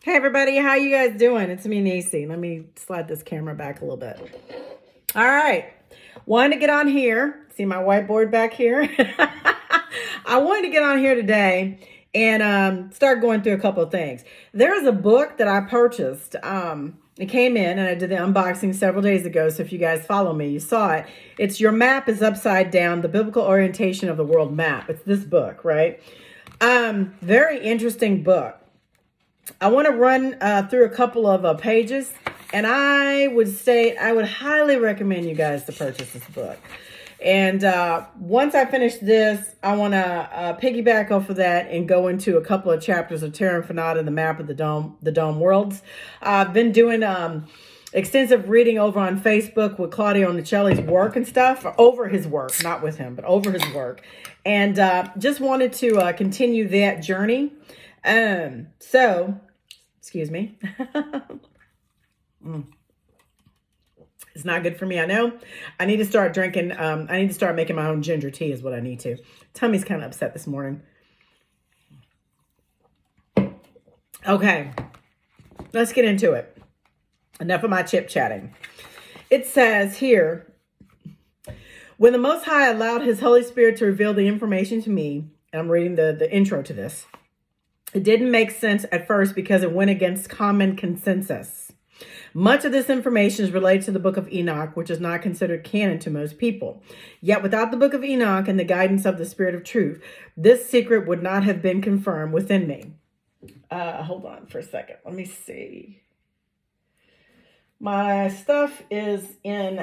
Hey everybody, how you guys doing? It's me, Nacy. Let me slide this camera back a little bit. All right. Wanted to get on here. See my whiteboard back here? I wanted to get on here today and start going through a couple of things. There's a book that I purchased. It came in and I did the unboxing several days ago. So if you guys follow me, you saw it. It's Your Map is Upside Down, The Biblical Orientation of the World Map. It's this book, right? Very interesting book. I want to run through a couple of pages, and I would highly recommend you guys to purchase this book. And once I finish this, I want to piggyback off of that and go into a couple of chapters of Terra Infinita, the map of the Dome worlds. I've been doing extensive reading over on Facebook with Claudio Nicelli's work and stuff, over his work, not with him, but over his work. And just wanted to continue that journey. So, excuse me. It's not good for me, I know. I need to start drinking, I need to start making my own ginger tea is what I need to. Tummy's kind of upset this morning. Okay, let's get into it. Enough of my chip chatting. It says here, when the Most High allowed his Holy Spirit to reveal the information to me, and I'm reading the intro to this, it didn't make sense at first because it went against common consensus. Much of this information is related to the book of Enoch, which is not considered canon to most people. Yet without the book of Enoch and the guidance of the Spirit of Truth, this secret would not have been confirmed within me. Hold on for a second. Let me see. My stuff is in...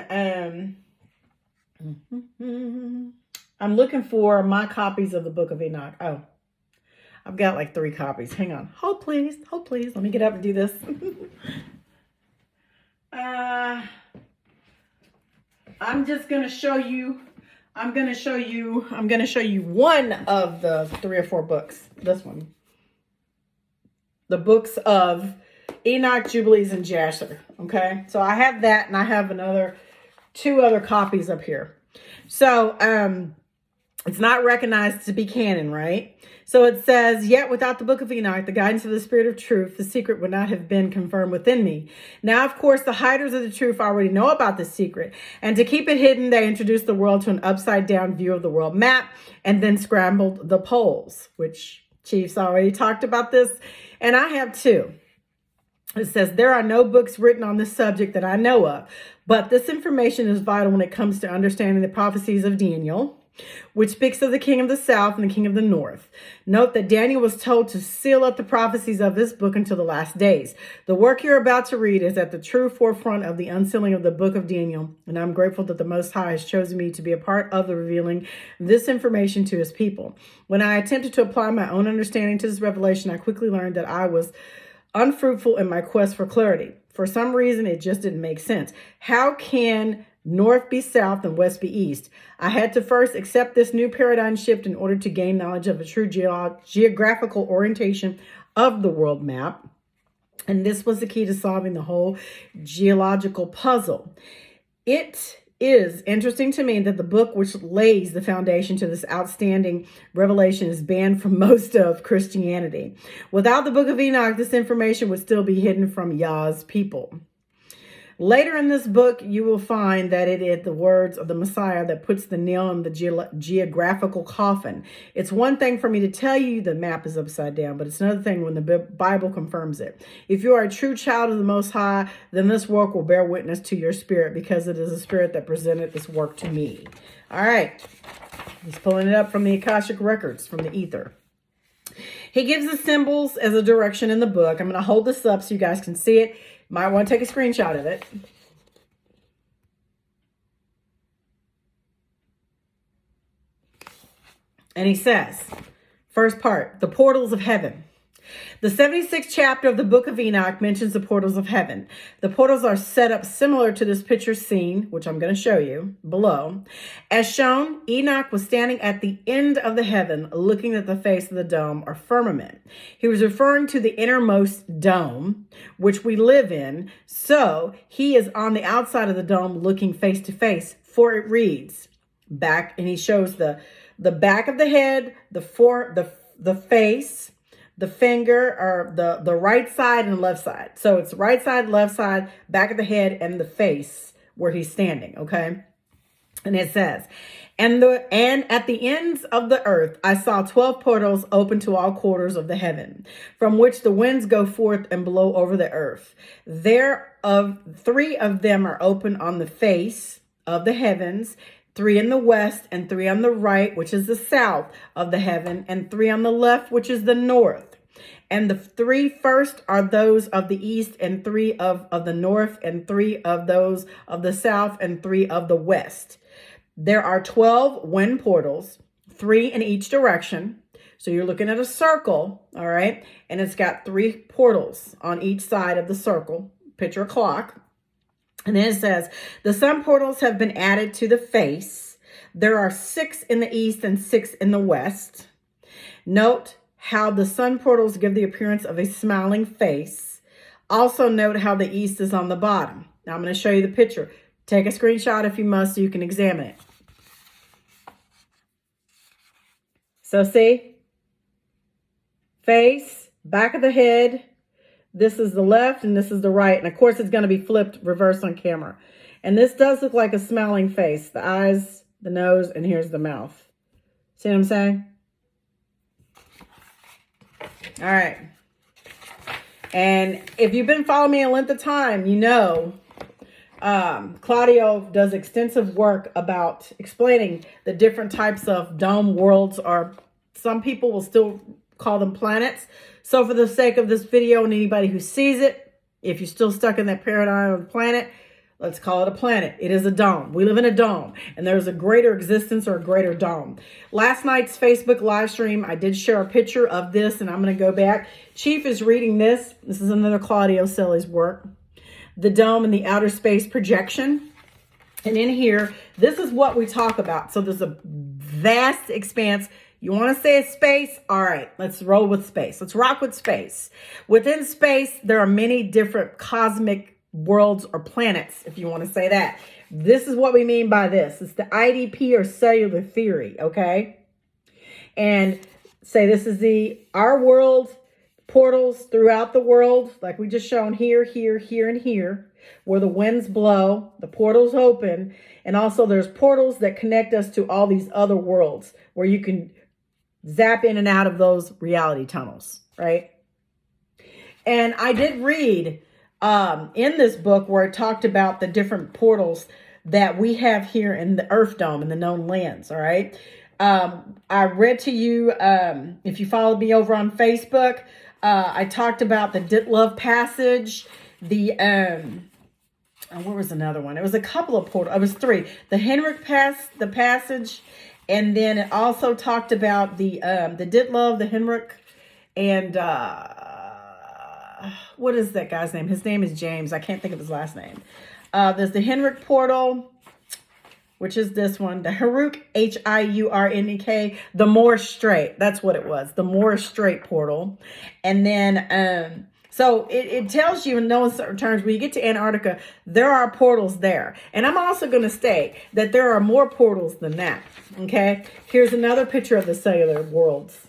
I'm looking for my copies of the book of Enoch. Oh. I've got like 3 copies. Hang on. Hold please. Hold please. Let me get up and do this. I'm just going to show you. I'm going to show you one of the 3 or 4 books. This one. The books of Enoch, Jubilees, and Jasher. Okay. So I have that and I have 2 other copies up here. So, it's not recognized to be canon, right? So it says, yet without the book of Enoch, the guidance of the Spirit of Truth, the secret would not have been confirmed within me. Now, of course, the hiders of the truth already know about this secret. And to keep it hidden, they introduced the world to an upside down view of the world map and then scrambled the poles, which Chief's already talked about this. And I have 2. It says, there are no books written on this subject that I know of, but this information is vital when it comes to understanding the prophecies of Daniel, which speaks of the king of the south and the king of the north. Note that Daniel was told to seal up the prophecies of this book until the last days. The work you're about to read is at the true forefront of the unsealing of the book of Daniel, and I'm grateful that the Most High has chosen me to be a part of the revealing this information to his people. When I attempted to apply my own understanding to this revelation, I quickly learned that I was unfruitful in my quest for clarity. For some reason, it just didn't make sense. How can north be south and west be east? I had to first accept this new paradigm shift in order to gain knowledge of a true geographical orientation of the world map. And this was the key to solving the whole geological puzzle. It is interesting to me that the book which lays the foundation to this outstanding revelation is banned from most of Christianity. Without the book of Enoch, this information would still be hidden from Yah's people. Later in this book, you will find that it is the words of the Messiah that puts the nail in the geographical coffin. It's one thing for me to tell you the map is upside down, but it's another thing when the Bible confirms it. If you are a true child of the Most High, then this work will bear witness to your spirit because it is a spirit that presented this work to me. All right. He's pulling it up from the Akashic Records, from the ether. He gives the symbols as a direction in the book. I'm going to hold this up so you guys can see it. Might want to take a screenshot of it. And he says, first part, the portals of heaven. The 76th chapter of the book of Enoch mentions the portals of heaven. The portals are set up similar to this picture scene, which I'm going to show you below. As shown, Enoch was standing at the end of the heaven, looking at the face of the dome or firmament. He was referring to the innermost dome, which we live in. So he is on the outside of the dome, looking face to face. For it reads back, and he shows the back of the head, the face, the finger, or the right side and left side. So it's right side, left side, back of the head, and the face where he's standing, okay? And it says, and at the ends of the earth, I saw 12 portals open to all quarters of the heaven, from which the winds go forth and blow over the earth. Three of them are open on the face of the heavens, 3 in the west, and 3 on the right, which is the south of the heaven, and 3 on the left, which is the north. And the 3 first are those of the east, and 3 of the north, and 3 of those of the south, and 3 of the west. There are 12 wind portals, 3 in each direction. So you're looking at a circle, all right? And it's got 3 portals on each side of the circle. Picture a clock. And then it says, the sun portals have been added to the face. There are 6 in the east and 6 in the west. Note how the sun portals give the appearance of a smiling face. Also note how the east is on the bottom. Now I'm going to show you the picture. Take a screenshot if you must so you can examine it. So see, face, back of the head, this is the left and this is the right. And of course it's going to be flipped reverse on camera. And this does look like a smiling face, the eyes, the nose, and here's the mouth. See what I'm saying? All right. And if you've been following me a length of time, you know Claudio does extensive work about explaining the different types of dome worlds, or some people will still call them planets. So for the sake of this video and anybody who sees it, if you're still stuck in that paradigm of the planet, let's call it a planet. It is a dome. We live in a dome, and there's a greater existence or a greater dome. Last night's Facebook live stream, I did share a picture of this, and I'm going to go back. Chief is reading this. This is another Claudio Celli's work. The dome and the outer space projection. And in here, this is what we talk about. So there's a vast expanse. You want to say it's space? All right, let's roll with space. Let's rock with space. Within space, there are many different cosmic worlds or planets, if you want to say that. This is what we mean by this. It's the IDP or cellular theory, okay? And say this is our world, portals throughout the world, like we just shown here, here, here, and here, where the winds blow, the portals open, and also there's portals that connect us to all these other worlds where you can zap in and out of those reality tunnels, right? And I did read in this book where it talked about the different portals that we have here in the Earth Dome and the known lands, all right? I read to you, if you followed me over on Facebook, I talked about the Ditlov Passage, where was another one? It was a couple of portals. It was 3. The Henrik Passage, and then it also talked about the Ditlov, the Henrik, and what is that guy's name? His name is James. I can't think of his last name. There's the Henrik portal, which is this one. The Hiurek, Hiurnek, the Morris Strait. That's what it was. The Morris Strait portal. And then, so it tells you in those certain terms, when you get to Antarctica, there are portals there. And I'm also going to state that there are more portals than that. Okay. Here's another picture of the cellular worlds.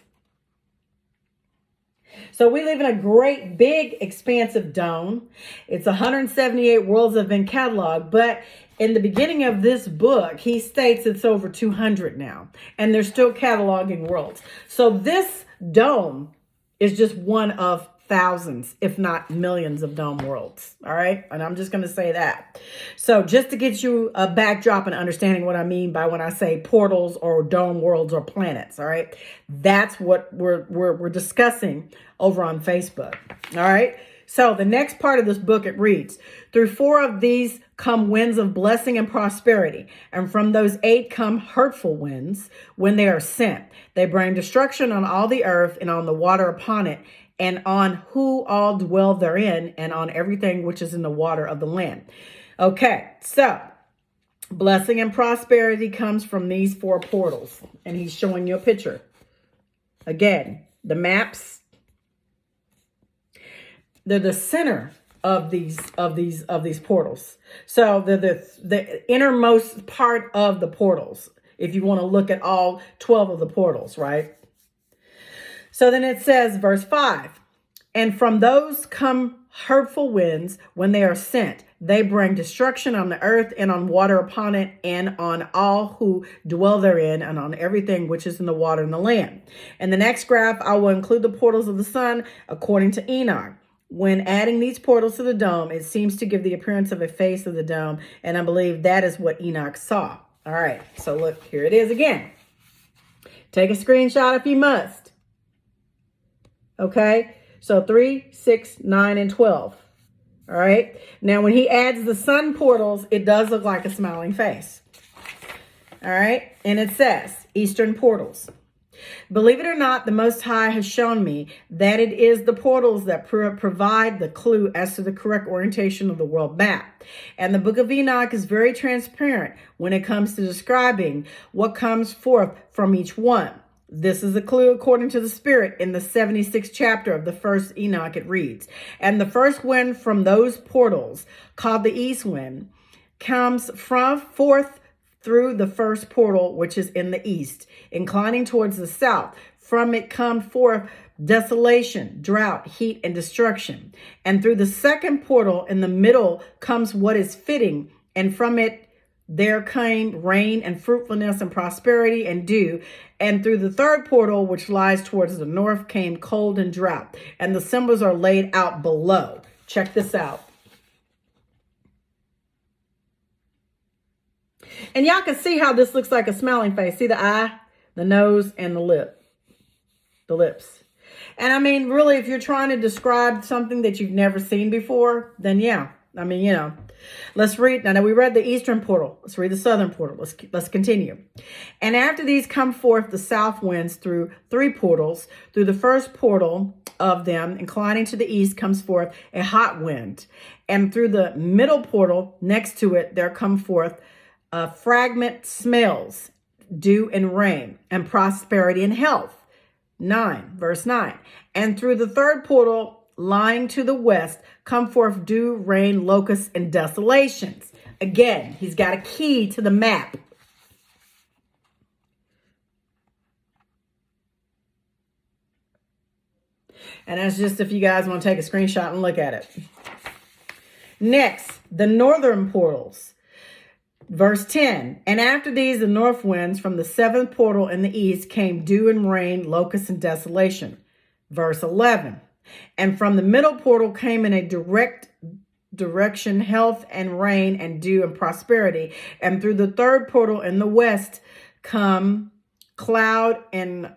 So we live in a great, big, expansive dome. It's 178 worlds that have been cataloged, but in the beginning of this book, he states it's over 200 now, and they're still cataloging worlds. So this dome is just one of thousands, if not millions of dome worlds. All right. And I'm just going to say that. So just to get you a backdrop and understanding what I mean by when I say portals or dome worlds or planets. All right. That's what we're discussing over on Facebook. All right. So the next part of this book, it reads, through 4 of these come winds of blessing and prosperity. And from those 8 come hurtful winds when they are sent. They bring destruction on all the earth and on the water upon it, and on who all dwell therein, and on everything which is in the water of the land. Okay, so blessing and prosperity comes from these 4 portals. And he's showing you a picture. Again, the maps, they're the center of these portals. So they're the innermost part of the portals, if you want to look at all 12 of the portals, right? So then it says, verse 5, and from those come hurtful winds when they are sent. They bring destruction on the earth and on water upon it and on all who dwell therein and on everything which is in the water and the land. In the next graph, I will include the portals of the sun according to Enoch. When adding these portals to the dome, it seems to give the appearance of a face of the dome. And I believe that is what Enoch saw. All right. So look, here it is again. Take a screenshot if you must. Okay. So 3, 6, 9, and 12. All right. Now, when he adds the sun portals, it does look like a smiling face. All right. And it says Eastern portals. Believe it or not, the Most High has shown me that it is the portals that provide the clue as to the correct orientation of the world map. And the book of Enoch is very transparent when it comes to describing what comes forth from each one. This is a clue according to the Spirit in the 76th chapter of the first Enoch. It reads, and the first wind from those portals, called the east wind, comes forth through the first portal, which is in the east, inclining towards the south. From it come forth desolation, drought, heat, and destruction. And through the second portal in the middle comes what is fitting, and from it there came rain and fruitfulness and prosperity and dew. And through the third portal, which lies towards the north, came cold and drought. And the symbols are laid out below. Check this out. And y'all can see how this looks like a smiling face. See the eye, the nose, and the lips. And I mean, really, if you're trying to describe something that you've never seen before, then yeah. I mean, you know, let's read. Now we read the eastern portal. Let's read the southern portal. Let's continue. And after these come forth the south winds through 3 portals. Through the first portal of them, inclining to the east, comes forth a hot wind. And through the middle portal next to it, there come forth fragment smells, dew and rain, and prosperity and health. 9, verse 9. And through the third portal lying to the west, come forth dew, rain, locusts, and desolations. Again, he's got a key to the map. And that's just if you guys want to take a screenshot and look at it. Next, the northern portals. Verse 10, and after these, the north winds from the 7th portal in the east came dew and rain, locusts, and desolation. Verse 11, and from the middle portal came in a direct direction, health and rain and dew and prosperity. And through the third portal in the west come cloud and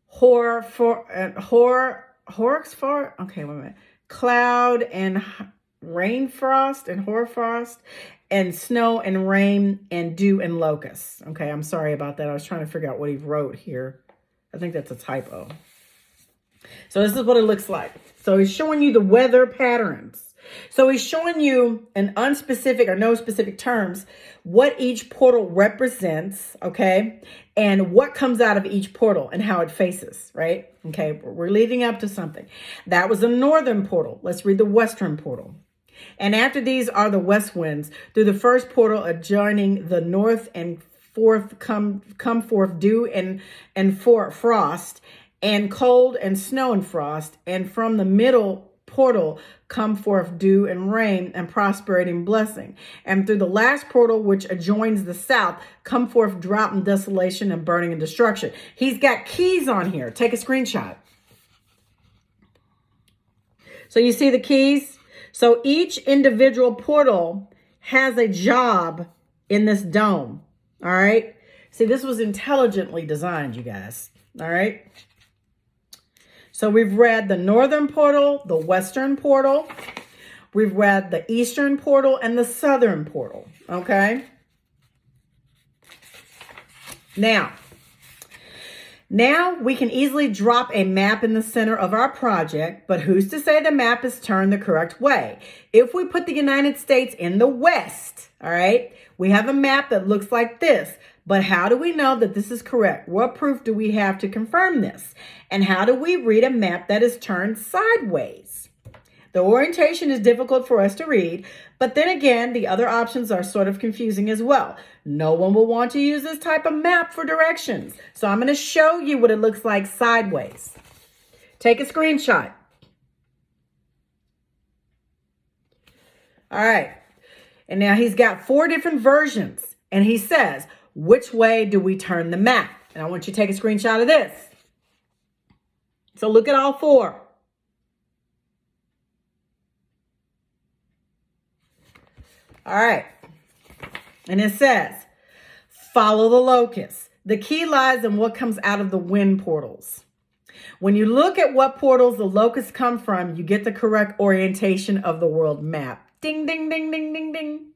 cloud and rain frost and hoarfrost and snow and rain and dew and locusts. Okay, I'm sorry about that. I was trying to figure out what he wrote here. I think that's a typo. So this is what it looks like. So he's showing you the weather patterns. So he's showing you in unspecific or no specific terms what each portal represents, okay, and what comes out of each portal and how it faces, right? Okay, we're leading up to something. That was the northern portal. Let's read the western portal. And after these are the west winds. Through the first portal adjoining the north and fourth come forth dew and frost and cold and snow and frost. And from the middle portal come forth dew and rain and prosperity and blessing. And through the last portal, which adjoins the south, come forth drought and desolation and burning and destruction. He's got keys on here. Take a screenshot. So you see the keys? So each individual portal has a job in this dome. All right. See, this was intelligently designed, you guys. All right. So we've read the northern portal, the western portal. We've read the eastern portal and the southern portal. Okay. Now we can easily drop a map in the center of our project, but who's to say the map is turned the correct way? If we put the United States in the west, all right, we have a map that looks like this. But how do we know that this is correct? What proof do we have to confirm this? And how do we read a map that is turned sideways? The orientation is difficult for us to read, but then again, the other options are sort of confusing as well. No one will want to use this type of map for directions. So I'm going to show you what it looks like sideways. Take a screenshot. All right. And now he's got 4 different versions. And he says, which way do we turn the map? And I want you to take a screenshot of this. So look at all 4. All right. And it says, follow the locust. The key lies in what comes out of the wind portals. When you look at what portals the locusts come from, you get the correct orientation of the world map. Ding, ding, ding, ding, ding, ding.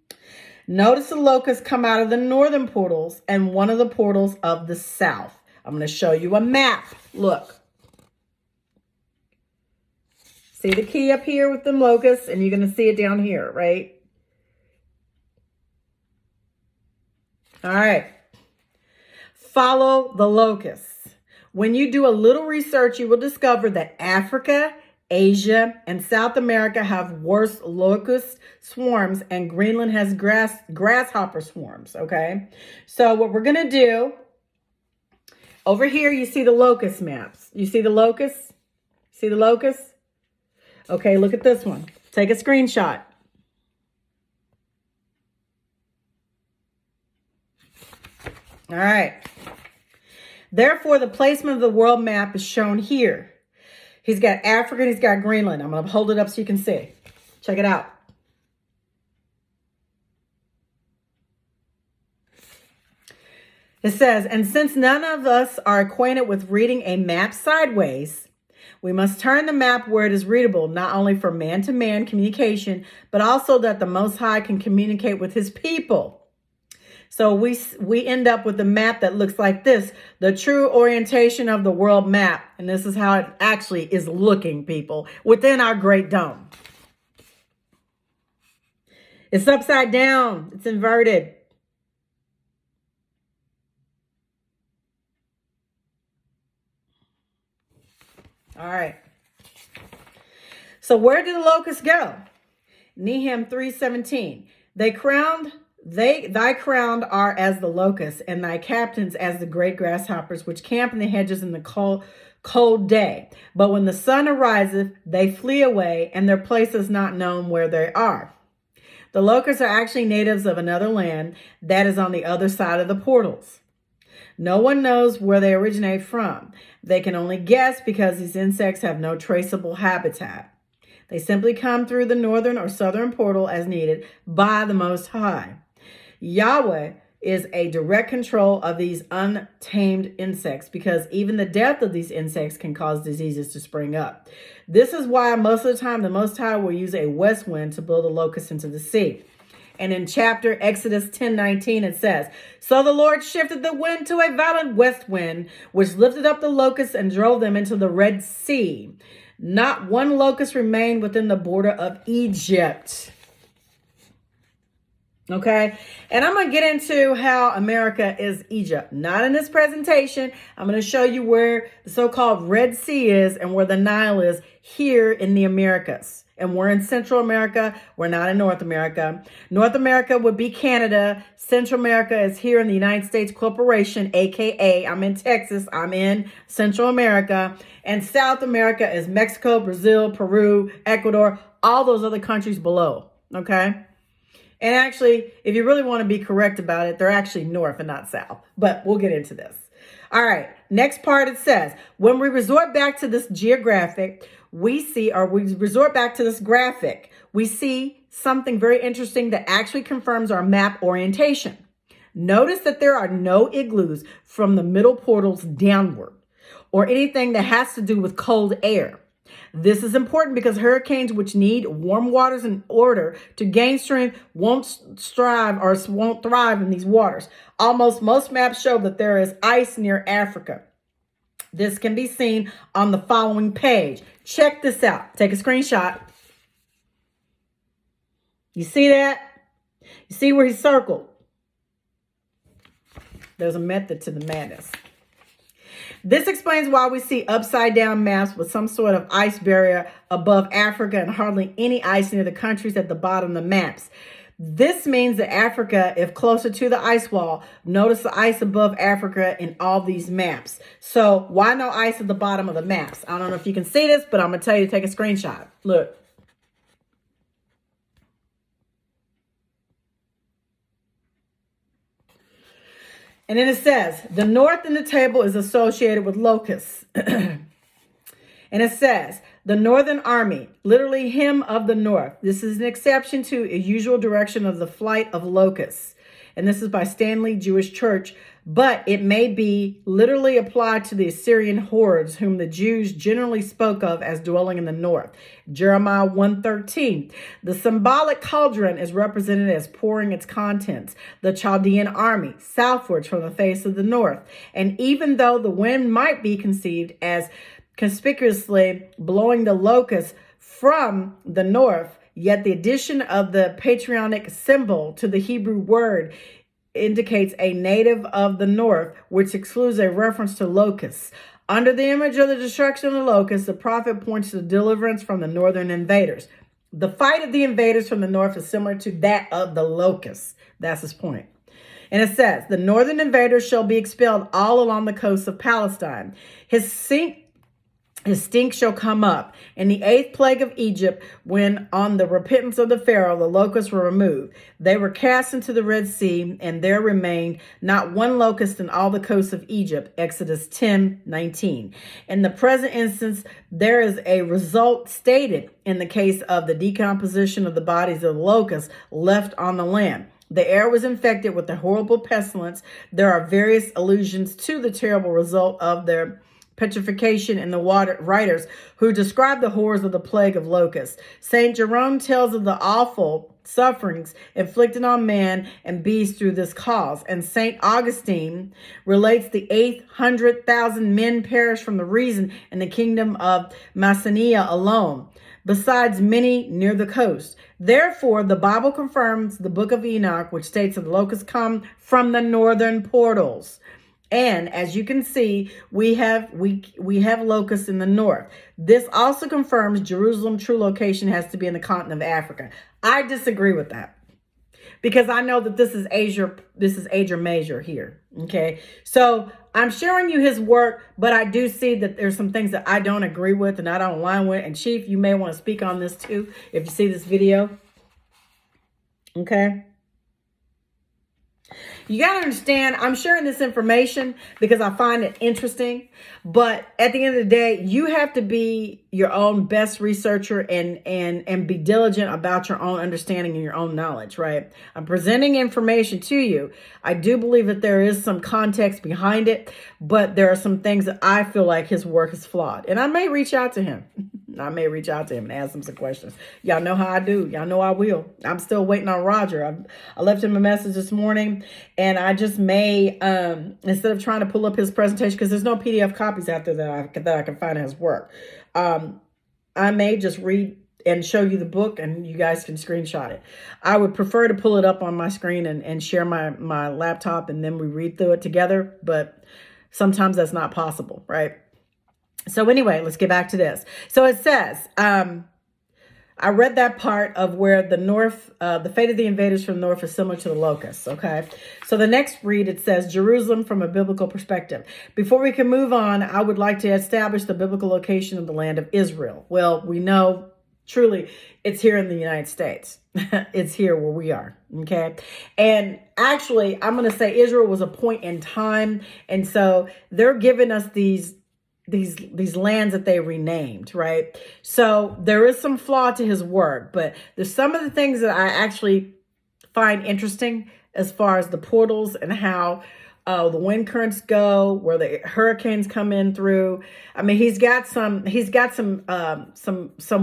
Notice the locusts come out of the northern portals and one of the portals of the south. I'm going to show you a map. Look. See the key up here with the locusts, and you're going to see it down here, right? All right. Follow the locusts. When you do a little research, you will discover that Africa, Asia, and South America have worse locust swarms, and Greenland has grasshopper swarms, okay? So what we're going to do, over here you see the locust maps. You see the locusts? See the locusts? Okay, look at this one. Take a screenshot. All right. Therefore, the placement of the world map is shown here. He's got Africa and he's got Greenland. I'm going to hold it up so you can see. Check it out. It says, and since none of us are acquainted with reading a map sideways, we must turn the map where it is readable, not only for man-to-man communication, but also that the Most High can communicate with his people. So we end up with a map that looks like this, the true orientation of the world map. And this is how it actually is looking, people, within our Great Dome. It's upside down. It's inverted. All right. So where did the locusts go? Nehemiah 3:17. Thy crowned are as the locusts, and thy captains as the great grasshoppers, which camp in the hedges in the cold day. But when the sun ariseth, they flee away, and their place is not known where they are. The locusts are actually natives of another land that is on the other side of the portals. No one knows where they originate from. They can only guess because these insects have no traceable habitat. They simply come through the northern or southern portal as needed by the Most High. Yahweh is a direct control of these untamed insects because even the death of these insects can cause diseases to spring up. This is why most of the time the Most High will use a west wind to blow the locusts into the sea. And in chapter Exodus 10:19, it says, so the Lord shifted the wind to a violent west wind, which lifted up the locusts and drove them into the Red Sea. Not one locust remained within the border of Egypt. Okay, and I'm going to get into how America is Egypt. Not in this presentation. I'm going to show you where the so-called Red Sea is and where the Nile is here in the Americas. And we're in Central America. We're not in North America. North America would be Canada. Central America is here in the United States Corporation, a.k.a. I'm in Texas. I'm in Central America. And South America is Mexico, Brazil, Peru, Ecuador, all those other countries below. Okay. And actually, if you really want to be correct about it, they're actually north and not south. But we'll get into this. All right. Next part, it says, when we resort back to this graphic, we see something very interesting that actually confirms our map orientation. Notice that there are no igloos from the middle portals downward or anything that has to do with cold air. This is important because hurricanes, which need warm waters in order to gain strength, won't thrive in these waters. Most maps show that there is ice near Africa. This can be seen on the following page. Check this out. Take a screenshot. You see that? You see where he's circled? There's a method to the madness. This explains why we see upside down maps with some sort of ice barrier above Africa and hardly any ice near the countries at the bottom of the maps. This means that Africa, if closer to the ice wall, notice the ice above Africa in all these maps. So why no ice at the bottom of the maps? I don't know if you can see this, but I'm going to tell you to take a screenshot. Look. And then it says, the north in the table is associated with locusts. And it says, the northern army, literally him of the north. This is an exception to a usual direction of the flight of locusts. And this is by Stanley Jewish Church. But it may be literally applied to the Assyrian hordes, whom the Jews generally spoke of as dwelling in the north. Jeremiah 1:13. The symbolic cauldron is represented as pouring its contents, the Chaldean army, southwards from the face of the north. And even though the wind might be conceived as conspicuously blowing the locusts from the north, yet the addition of the patronymic symbol to the Hebrew word indicates a native of the north, which excludes a reference to locusts. Under the image of the destruction of the locusts, the prophet points to deliverance from the northern invaders. The fight of the invaders from the north is similar to that of the locusts. That's his point. And it says, the northern invaders shall be expelled all along the coast of Palestine. His stink shall come up. In the 8th plague of Egypt, when on the repentance of the Pharaoh, the locusts were removed. They were cast into the Red Sea, and there remained not one locust in all the coasts of Egypt. Exodus 10:19. In the present instance, there is a result stated in the case of the decomposition of the bodies of the locusts left on the land. The air was infected with a horrible pestilence. There are various allusions to the terrible result of their petrification in the writers who describe the horrors of the plague of locusts. St. Jerome tells of the awful sufferings inflicted on man and beast through this cause. And St. Augustine relates the 800,000 men perished from the reason in the kingdom of Macedonia alone, besides many near the coast. Therefore, the Bible confirms the book of Enoch, which states that the locusts come from the northern portals. And as you can see, we have locusts in the north. This also confirms Jerusalem's true location has to be in the continent of Africa. I disagree with that because I know that this is Asia. This is Asia Major here. Okay, so I'm showing you his work, but I do see that there's some things that I don't agree with and I don't align with. And Chief, you may want to speak on this too if you see this video. Okay. You got to understand, I'm sharing this information because I find it interesting. But at the end of the day, you have to be your own best researcher and be diligent about your own understanding and your own knowledge, right? I'm presenting information to you. I do believe that there is some context behind it, but there are some things that I feel like his work is flawed. And I may reach out to him. I may reach out to him and ask him some questions. Y'all know how I do. Y'all know I will. I'm still waiting on Roger. I left him a message this morning, and I just may, instead of trying to pull up his presentation, because there's no PDF copies out there that I can find of his work, I may just read and show you the book, and you guys can screenshot it. I would prefer to pull it up on my screen and share my laptop, and then we read through it together, but sometimes that's not possible, right? So anyway, let's get back to this. So it says, I read that part of where the north, the fate of the invaders from the north is similar to the locusts. Okay. So the next read, it says Jerusalem from a biblical perspective. Before we can move on, I would like to establish the biblical location of the land of Israel. Well, we know truly it's here in the United States. It's here where we are. Okay. And actually, I'm going to say Israel was a point in time. And so they're giving us these lands that they renamed, right? So there is some flaw to his work, but there's some of the things that I actually find interesting as far as the portals and how the wind currents go, where the hurricanes come in through. I mean, he's got some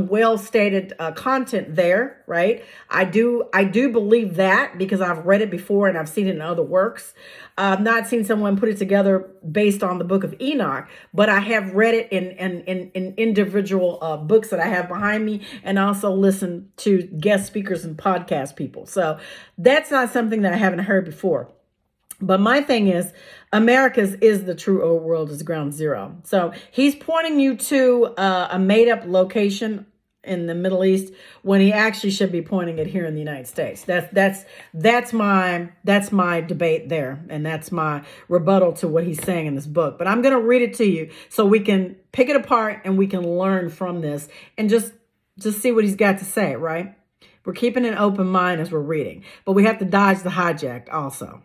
well-stated content there, right? I do believe that because I've read it before and I've seen it in other works. I've not seen someone put it together based on the book of Enoch, but I have read it in individual books that I have behind me, and also listen to guest speakers and podcast people. So that's not something that I haven't heard before. But my thing is, America's is the true old world is ground zero. So he's pointing you to a made up location in the Middle East when he actually should be pointing it here in the United States. That's my debate there, and that's my rebuttal to what he's saying in this book. But I'm going to read it to you so we can pick it apart and we can learn from this and just see what he's got to say, right? We're keeping an open mind as we're reading, but we have to dodge the hijack also.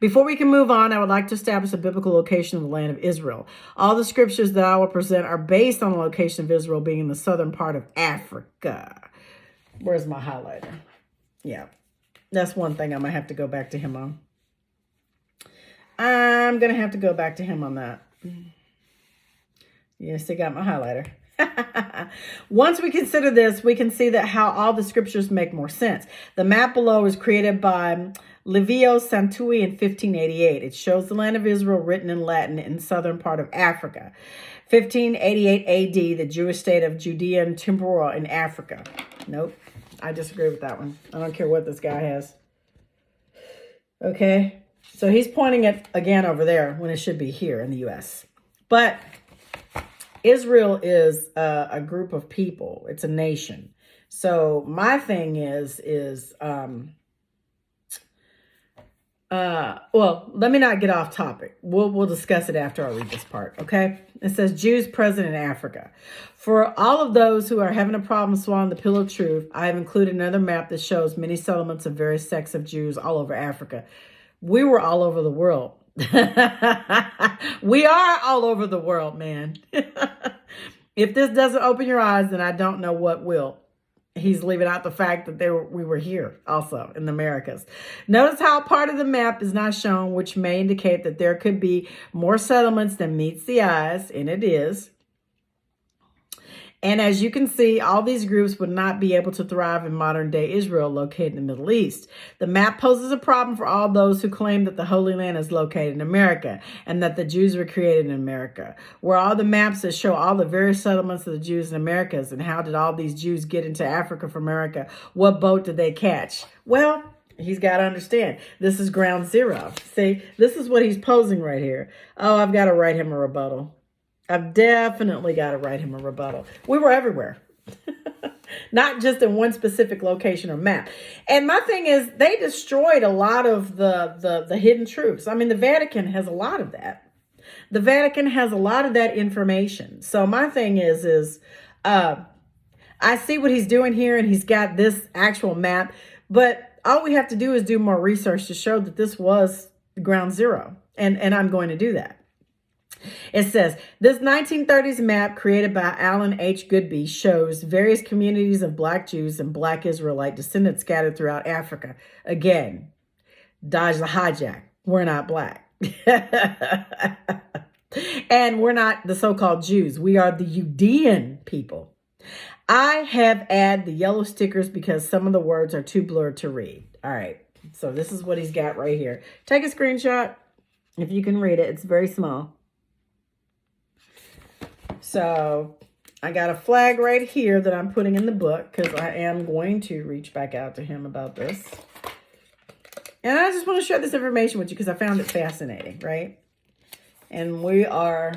Before we can move on, I would like to establish a biblical location of the land of Israel. All the scriptures that I will present are based on the location of Israel being in the southern part of Africa. Where's my highlighter? Yeah, that's one thing I'm going to have to go back to him on. I'm going to have to go back to him on that. Yes, I got my highlighter. Once we consider this, we can see that how all the scriptures make more sense. The map below was created by Livio Santui in 1588. It shows the land of Israel written in Latin in southern part of Africa. 1588 AD, the Jewish state of Judea and Temporal in Africa. Nope, I disagree with that one. I don't care what this guy has. Okay, so he's pointing it again over there when it should be here in the U.S. But Israel is a group of people. It's a nation. So my thing is well, let me not get off topic. We'll discuss it after I read this part, okay? It says Jews present in Africa. For all of those who are having a problem swallowing the pill of truth, I have included another map that shows many settlements of various sects of Jews all over Africa. We were all over the world. We are all over the world, man. If this doesn't open your eyes, then I don't know what will. He's leaving out the fact that we were here also in the Americas. Notice how part of the map is not shown, which may indicate that there could be more settlements than meets the eyes, and it is. And as you can see, all these groups would not be able to thrive in modern-day Israel located in the Middle East. The map poses a problem for all those who claim that the Holy Land is located in America and that the Jews were created in America. Where are the maps that show all the various settlements of the Jews in Americas, and how did all these Jews get into Africa from America? What boat did they catch? Well, he's got to understand, this is ground zero. See, this is what he's posing right here. Oh, I've got to write him a rebuttal. I've definitely got to write him a rebuttal. We were everywhere, not just in one specific location or map. And my thing is, they destroyed a lot of the hidden truths. I mean, the Vatican has a lot of that. The Vatican has a lot of that information. So my thing is I see what he's doing here, and he's got this actual map. But all we have to do is do more research to show that this was ground zero. And I'm going to do that. It says, this 1930s map created by Alan H. Goodby shows various communities of Black Jews and Black Israelite descendants scattered throughout Africa. Again, dodge the hijack. We're not Black. And we're not the so-called Jews. We are the Judean people. I have added the yellow stickers because some of the words are too blurred to read. All right, so this is what he's got right here. Take a screenshot if you can read it. It's very small. So I got a flag right here that I'm putting in the book because I am going to reach back out to him about this. And I just want to share this information with you because I found it fascinating, right? And we are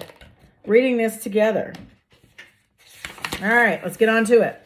reading this together. All right, let's get on to it.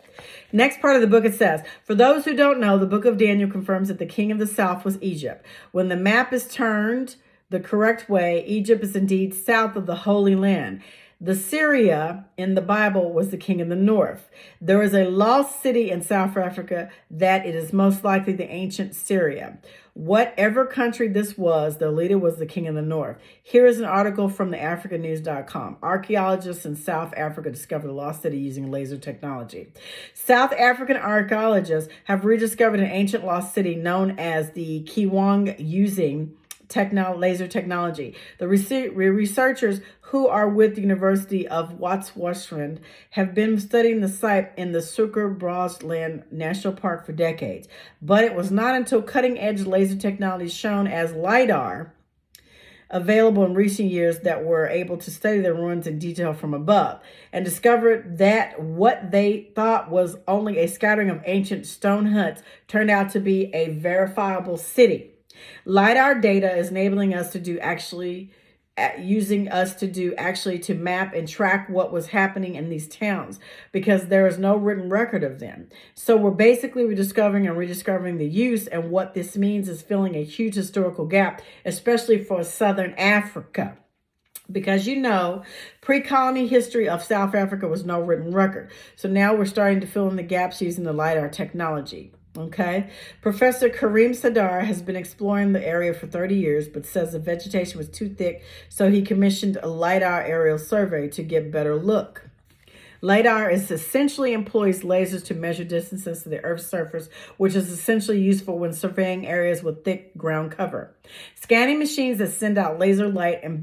Next part of the book, it says, for those who don't know, the book of Daniel confirms that the king of the south was Egypt. When the map is turned the correct way, Egypt is indeed south of the Holy Land. The Syria in the Bible was the king of the north. There is a lost city in South Africa that it is most likely the ancient Syria. Whatever country this was, their leader was the king of the north. Here is an article from the africanews.com. Archaeologists in South Africa discovered a lost city using laser technology. South African archaeologists have rediscovered an ancient lost city known as the Kiwang using laser technology. The researchers who are with the University of Witwatersrand have been studying the site in the Suikerbosland National Park for decades. But it was not until cutting-edge laser technology shown as LiDAR available in recent years that were able to study the ruins in detail from above and discovered that what they thought was only a scattering of ancient stone huts turned out to be a verifiable city. LiDAR data is enabling us to using us to map and track what was happening in these towns, because there is no written record of them. So we're basically rediscovering the use, and what this means is filling a huge historical gap, especially for Southern Africa. Because pre-colony history of South Africa was no written record. So now we're starting to fill in the gaps using the LiDAR technology. Okay. Professor Karim Sadar has been exploring the area for 30 years, but says the vegetation was too thick, so he commissioned a LiDAR aerial survey to get better look. LiDAR essentially employs lasers to measure distances to the Earth's surface, which is essentially useful when surveying areas with thick ground cover. Scanning machines that send out laser light and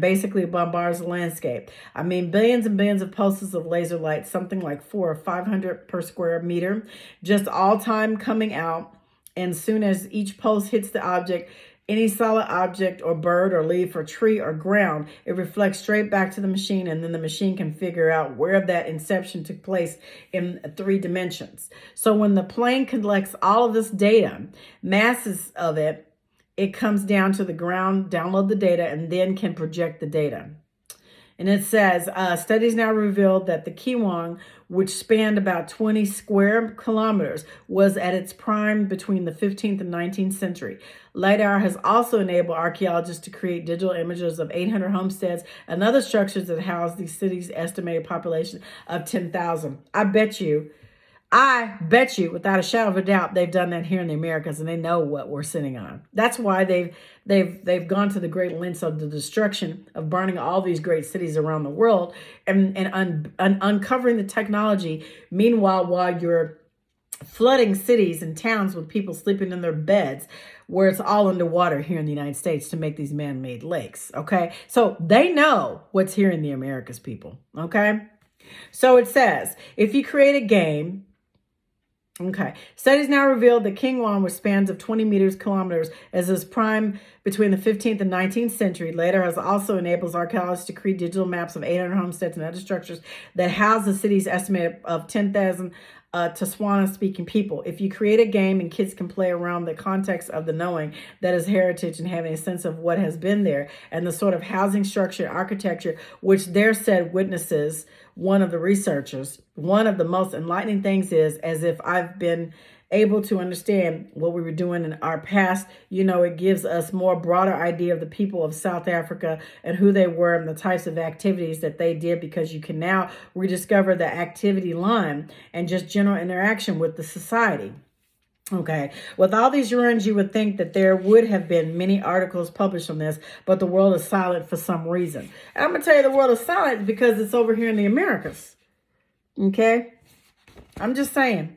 basically bombards the landscape. I mean, billions and billions of pulses of laser light, something like 400 or 500 per square meter, just all time coming out. And soon as each pulse hits the object, any solid object or bird or leaf or tree or ground, it reflects straight back to the machine, and then the machine can figure out where that inception took place in 3 dimensions. So when the plane collects all of this data, masses of it, it comes down to the ground, download the data, and then can project the data. And it says, studies now revealed that the Kiwang, which spanned about 20 square kilometers, was at its prime between the 15th and 19th century. LiDAR has also enabled archaeologists to create digital images of 800 homesteads and other structures that house the city's estimated population of 10,000. I bet you, without a shadow of a doubt, they've done that here in the Americas, and they know what we're sitting on. That's why they've gone to the great lengths of the destruction of burning all these great cities around the world and uncovering the technology. Meanwhile, while you're flooding cities and towns with people sleeping in their beds, where it's all underwater here in the United States to make these man-made lakes. Okay, so they know what's here in the Americas, people. Okay, so it says if you create a game. Okay. Studies now reveal that Kiwang, with spans of 20 kilometers, as its prime between the 15th and 19th century. Later has also enables archaeologists to create digital maps of 800 homesteads and other structures that house the city's estimate of 10,000 Tswana-speaking people. If you create a game and kids can play around the context of the knowing that is heritage and having a sense of what has been there and the sort of housing structure and architecture, which there said witnesses, one of the researchers, one of the most enlightening things is, as if I've been able to understand what we were doing in our past, it gives us more broader idea of the people of South Africa and who they were and the types of activities that they did, because you can now rediscover the activity line and just general interaction with the society. Okay, with all these ruins, you would think that there would have been many articles published on this, but the world is silent for some reason. And I'm going to tell you the world is silent because it's over here in the Americas. Okay, I'm just saying.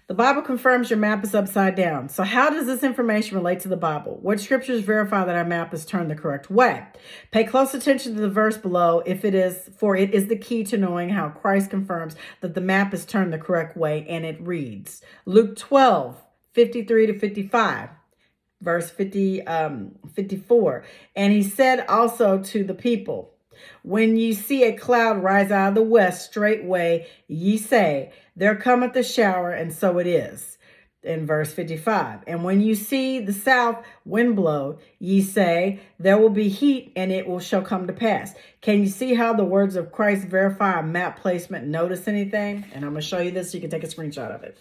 The Bible confirms your map is upside down. So how does this information relate to the Bible? What scriptures verify that our map is turned the correct way? Pay close attention to the verse below, for it is the key to knowing how Christ confirms that the map is turned the correct way, and it reads, Luke 12, 53 to 55. Verse 54. And he said also to the people, when ye see a cloud rise out of the west straightway, ye say, there cometh a shower, and so it is. In verse 55. And when you see the south wind blow, ye say, there will be heat, and shall come to pass. Can you see how the words of Christ verify a map placement? Notice anything? And I'm going to show you this so you can take a screenshot of it.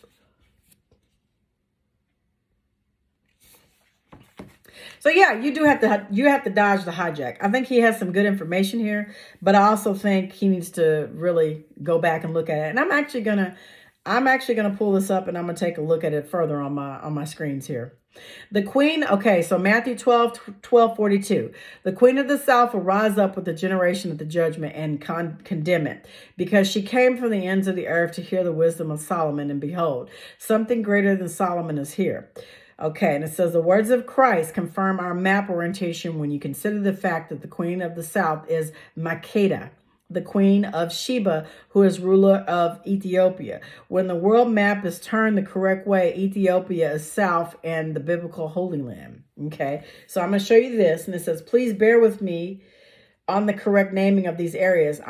So yeah, you have to dodge the hijack. I think he has some good information here, but I also think he needs to really go back and look at it. And I'm actually gonna pull this up and I'm gonna take a look at it further on my screens here. The queen, okay, so Matthew 12:42. The queen of the south will rise up with the generation of the judgment and condemn it, because she came from the ends of the earth to hear the wisdom of Solomon, and behold, something greater than Solomon is here. Okay, and it says the words of Christ confirm our map orientation when you consider the fact that the queen of the south is Makeda, the queen of Sheba, who is ruler of Ethiopia. When the world map is turned the correct way, Ethiopia is south and the biblical Holy Land. Okay, so I'm going to show you this, and it says, please bear with me on the correct naming of these areas.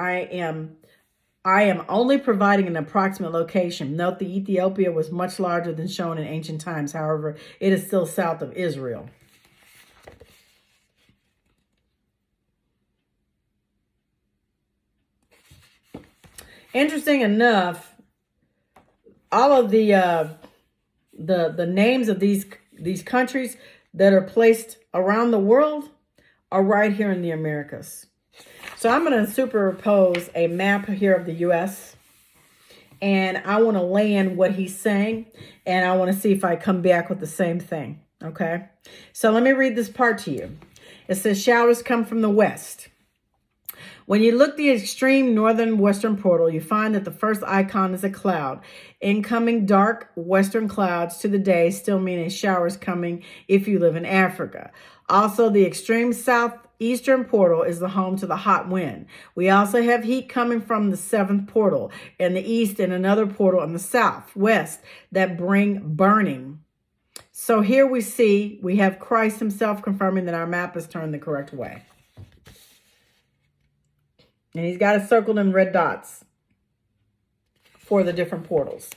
I am only providing an approximate location. Note the Ethiopia was much larger than shown in ancient times. However, it is still south of Israel. Interesting enough, all of the names of these countries that are placed around the world are right here in the Americas. So I'm going to superimpose a map here of the U.S. and I want to lay in what he's saying, and I want to see if I come back with the same thing. Okay, so let me read this part to you. It says, showers come from the west. When you look the extreme northern western portal, you find that the first icon is a cloud. Incoming dark western clouds to the day still mean a shower is coming if you live in Africa. Also, the extreme southeastern portal is the home to the hot wind. We also have heat coming from the seventh portal in the east and another portal in the southwest that bring burning. So here we have Christ himself confirming that our map is turned the correct way. And he's got it circled in red dots for the different portals.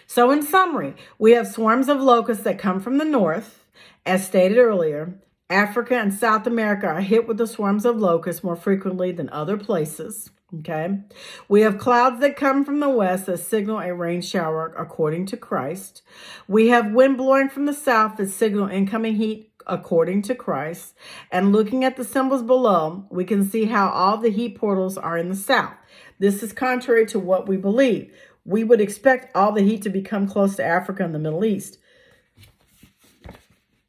So in summary, we have swarms of locusts that come from the north. As stated earlier, Africa and South America are hit with the swarms of locusts more frequently than other places. Okay. We have clouds that come from the west that signal a rain shower according to Christ. We have wind blowing from the south that signal incoming heat according to Christ. And looking at the symbols below, we can see how all the heat portals are in the south. This is contrary to what we believe. We would expect all the heat to become close to Africa and the Middle East.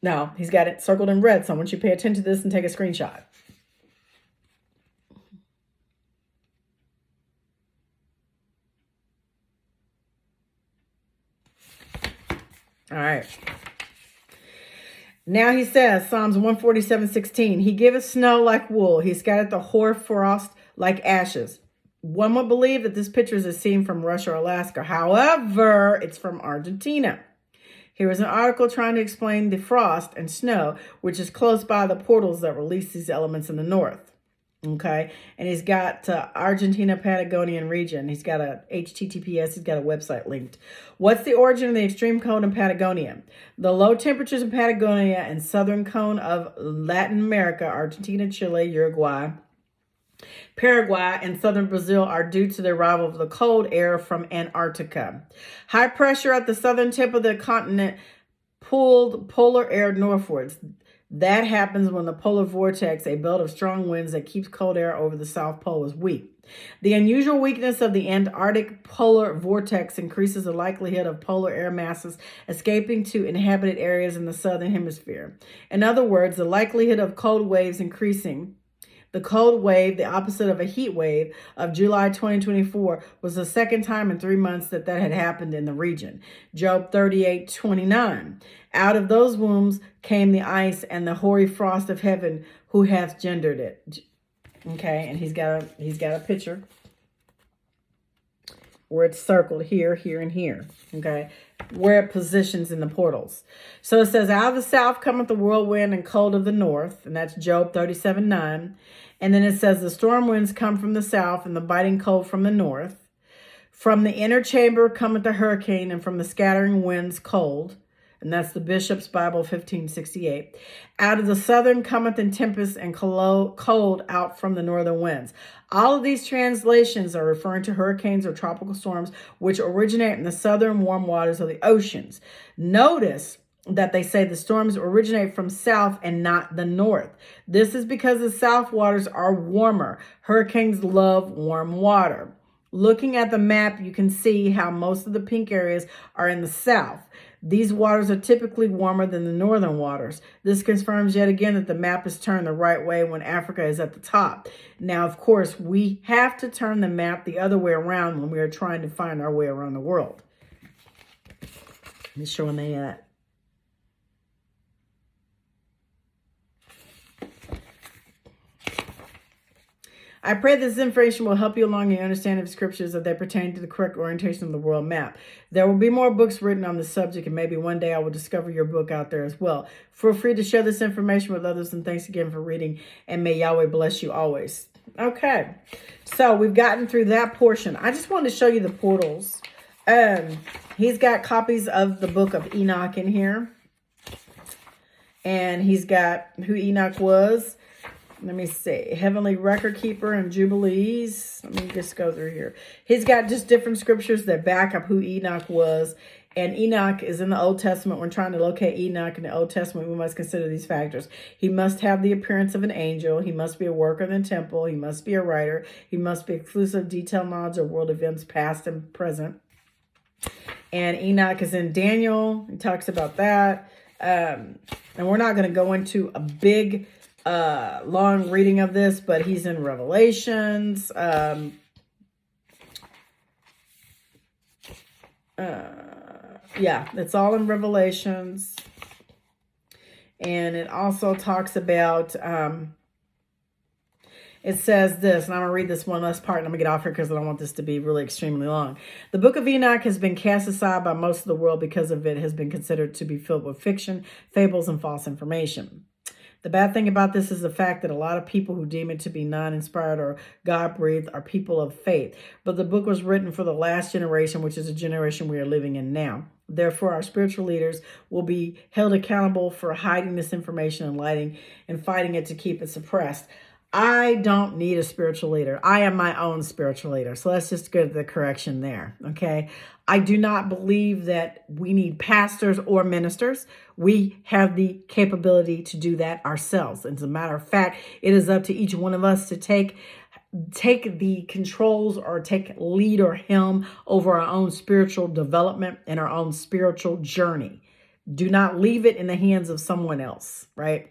Now, he's got it circled in red, so I want you to pay attention to this and take a screenshot. All right. Now he says, Psalms 147:16, he giveth snow like wool. He scattered the hoar frost like ashes. One would believe that this picture is a scene from Russia or Alaska. However, it's from Argentina. Here is an article trying to explain the frost and snow, which is close by the portals that release these elements in the north. Okay, and he's got Argentina Patagonian region. He's got a HTTPS. He's got a website linked. What's the origin of the extreme cold in Patagonia? The low temperatures in Patagonia and southern cone of Latin America, Argentina, Chile, Uruguay, Paraguay, and southern Brazil are due to the arrival of the cold air from Antarctica. High pressure at the southern tip of the continent pulled polar air northwards. That happens when the polar vortex, a belt of strong winds that keeps cold air over the South Pole, is weak. The unusual weakness of the Antarctic polar vortex increases the likelihood of polar air masses escaping to inhabited areas in the southern hemisphere. In other words, the likelihood of cold waves increasing. The cold wave, the opposite of a heat wave of July 2024, was the second time in 3 months that had happened in the region. Job 38:29. Out of those wombs came the ice and the hoary frost of heaven, who hath gendered it. Okay, and he's got a picture where it's circled here, here, and here. Okay, where it positions in the portals. So it says, out of the south cometh the whirlwind and cold of the north, and that's Job 37:9. And then it says, the storm winds come from the south and the biting cold from the north. From the inner chamber cometh the hurricane, and from the scattering winds cold. And that's the Bishop's Bible 1568. Out of the southern cometh in tempest and cold out from the northern winds. All of these translations are referring to hurricanes or tropical storms which originate in the southern warm waters of the oceans. Notice that they say the storms originate from south and not the north. This is because the south waters are warmer. Hurricanes love warm water. Looking at the map, you can see how most of the pink areas are in the south. These waters are typically warmer than the northern waters. This confirms yet again that the map is turned the right way when Africa is at the top. Now, of course, we have to turn the map the other way around when we are trying to find our way around the world. I'm showing that. I pray this information will help you along your understanding of scriptures as they pertain to the correct orientation of the world map. There will be more books written on this subject, and maybe one day I will discover your book out there as well. Feel free to share this information with others, and thanks again for reading, and may Yahweh bless you always. Okay, so we've gotten through that portion. I just wanted to show you the portals. He's got copies of the book of Enoch in here, and he's got who Enoch was. Let me see. Heavenly record keeper and jubilees. Let me just go through here. He's got just different scriptures that back up who Enoch was. And Enoch is in the Old Testament. When trying to locate Enoch in the Old Testament, we must consider these factors. He must have the appearance of an angel. He must be a worker in the temple. He must be a writer. He must be exclusive detailed knowledge of world events past and present. And Enoch is in Daniel. He talks about that. And we're not going to go into a big, long reading of this, but he's in Revelations. Yeah, it's all in Revelations. And it also talks about, it says this, and I'm going to read this one last part, and I'm going to get off here because I don't want this to be really extremely long. The book of Enoch has been cast aside by most of the world because of it has been considered to be filled with fiction, fables, and false information. The bad thing about this is the fact that a lot of people who deem it to be non-inspired or God-breathed are people of faith. But the book was written for the last generation, which is a generation we are living in now. Therefore, our spiritual leaders will be held accountable for hiding this information and fighting it to keep it suppressed. I don't need a spiritual leader. I am my own spiritual leader. So let's just get the correction there. Okay. I do not believe that we need pastors or ministers. We have the capability to do that ourselves. As a matter of fact, it is up to each one of us to take the controls or take lead or helm over our own spiritual development and our own spiritual journey. Do not leave it in the hands of someone else, right?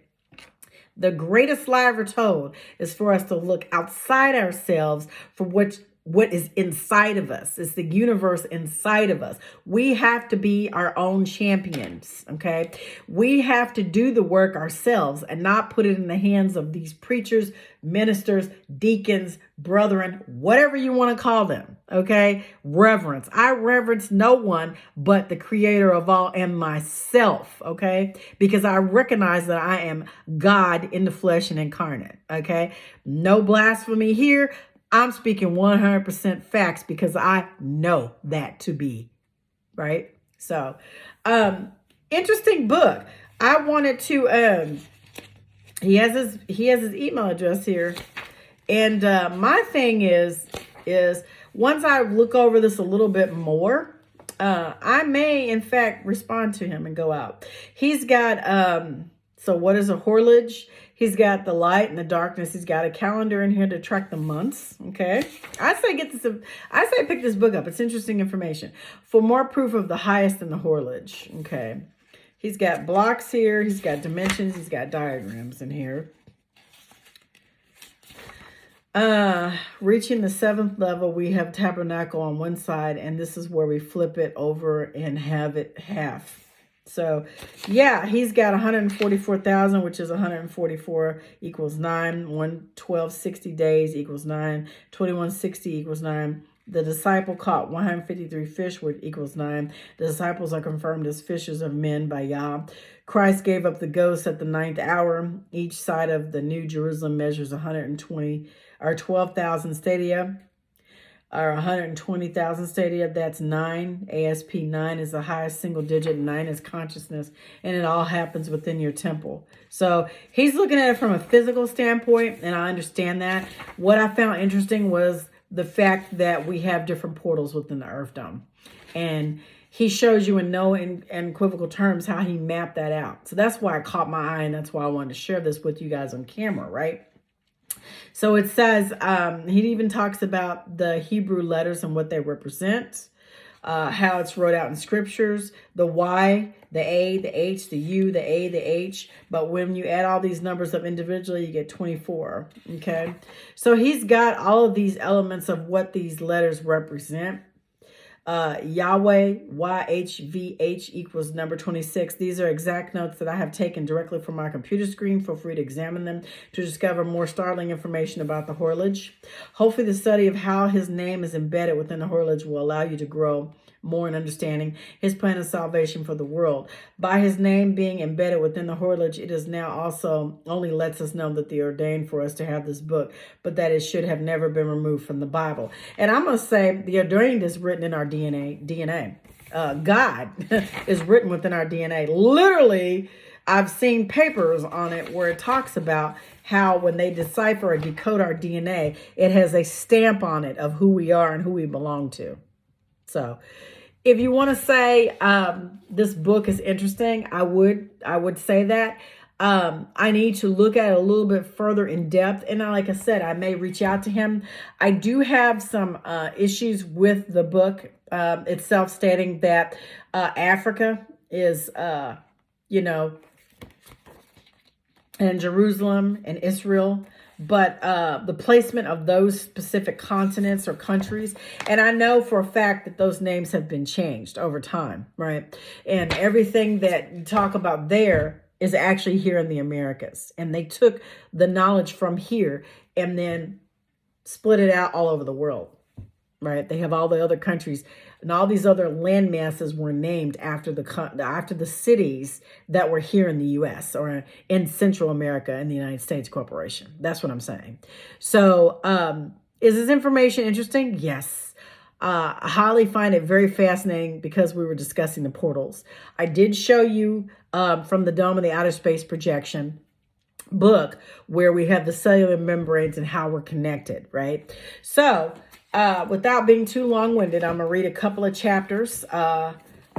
The greatest lie ever told is for us to look outside ourselves for what is inside of us. It's the universe inside of us. We have to be our own champions, okay? We have to do the work ourselves and not put it in the hands of these preachers, ministers, deacons, brethren, whatever you want to call them, okay? Reverence. I reverence no one but the creator of all and myself, okay? Because I recognize that I am God in the flesh and incarnate, okay? No blasphemy here. I'm speaking 100% facts because I know that to be, right? So, interesting book. I wanted to, he has his email address here. And my thing is once I look over this a little bit more, I may in fact respond to him and go out. He's got, so what is a horologe? He's got the light and the darkness. He's got a calendar in here to track the months. Okay. I say pick this book up. It's interesting information. For more proof of the highest in the horologe. Okay. He's got blocks here. He's got dimensions. He's got diagrams in here. Reaching the 7th level, we have tabernacle on one side, and this is where we flip it over and have it half. So, yeah, he's got 144,000, which is 144 equals 9. 11260 days equals 9. 2160 equals 9. The disciple caught 153 fish, which equals 9. The disciples are confirmed as fishers of men by Yah. Christ gave up the ghost at the 9th hour. Each side of the New Jerusalem measures 120 or 12,000 stadia. Or 120,000 stadia, that's 9. ASP 9 is the highest single digit. 9 is consciousness, and it all happens within your temple. So he's looking at it from a physical standpoint, and I understand that. What I found interesting was the fact that we have different portals within the Earth Dome. And he shows you in no unequivocal terms how he mapped that out. So that's why it caught my eye, and that's why I wanted to share this with you guys on camera, right? So it says, he even talks about the Hebrew letters and what they represent, how it's wrote out in scriptures, the Y, the A, the H, the U, the A, the H. But when you add all these numbers up individually, you get 24. Okay. So he's got all of these elements of what these letters represent. Yahweh, YHVH equals number 26. These are exact notes that I have taken directly from my computer screen. Feel free to examine them to discover more startling information about the horologe. Hopefully the study of how his name is embedded within the horologe will allow you to grow more in understanding his plan of salvation for the world. By his name being embedded within the horologe, it is now also only lets us know that they ordained for us to have this book, but that it should have never been removed from the Bible. And I'm going to say the ordained is written in our DNA. God is written within our DNA. Literally, I've seen papers on it where it talks about how when they decipher or decode our DNA, it has a stamp on it of who we are and who we belong to. So if you want to say this book is interesting, I would say that. I need to look at it a little bit further in depth. And like I said, I may reach out to him. I do have some issues with the book itself, stating that Africa is, and Jerusalem and Israel, but the placement of those specific continents or countries. And I know for a fact that those names have been changed over time, right? And everything that you talk about there is actually here in the Americas. And they took the knowledge from here and then split it out all over the world, right? They have all the other countries, and all these other land masses were named after the cities that were here in the U.S. or in Central America in the United States Corporation. That's what I'm saying. So is this information interesting? Yes. I highly find it very fascinating because we were discussing the portals. I did show you from the Dome of the Outer Space Projection book where we have the cellular membranes and how we're connected, right? So without being too long-winded, I'm going to read a couple of chapters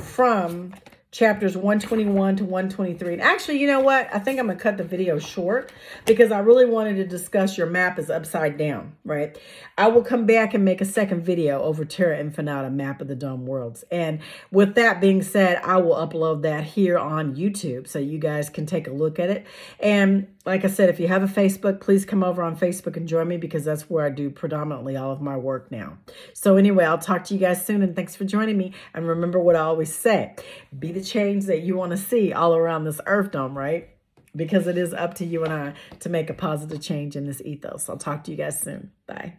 from chapters 121 to 123. And actually, you know what? I think I'm going to cut the video short because I really wanted to discuss your map is upside down, right? I will come back and make a second video over Terra Infinita, Map of the Dome Worlds. And with that being said, I will upload that here on YouTube so you guys can take a look at it. And like I said, if you have a Facebook, please come over on Facebook and join me because that's where I do predominantly all of my work now. So anyway, I'll talk to you guys soon, and thanks for joining me. And remember what I always say, be the change that you want to see all around this Earth Dome, right? Because it is up to you and I to make a positive change in this ethos. I'll talk to you guys soon. Bye.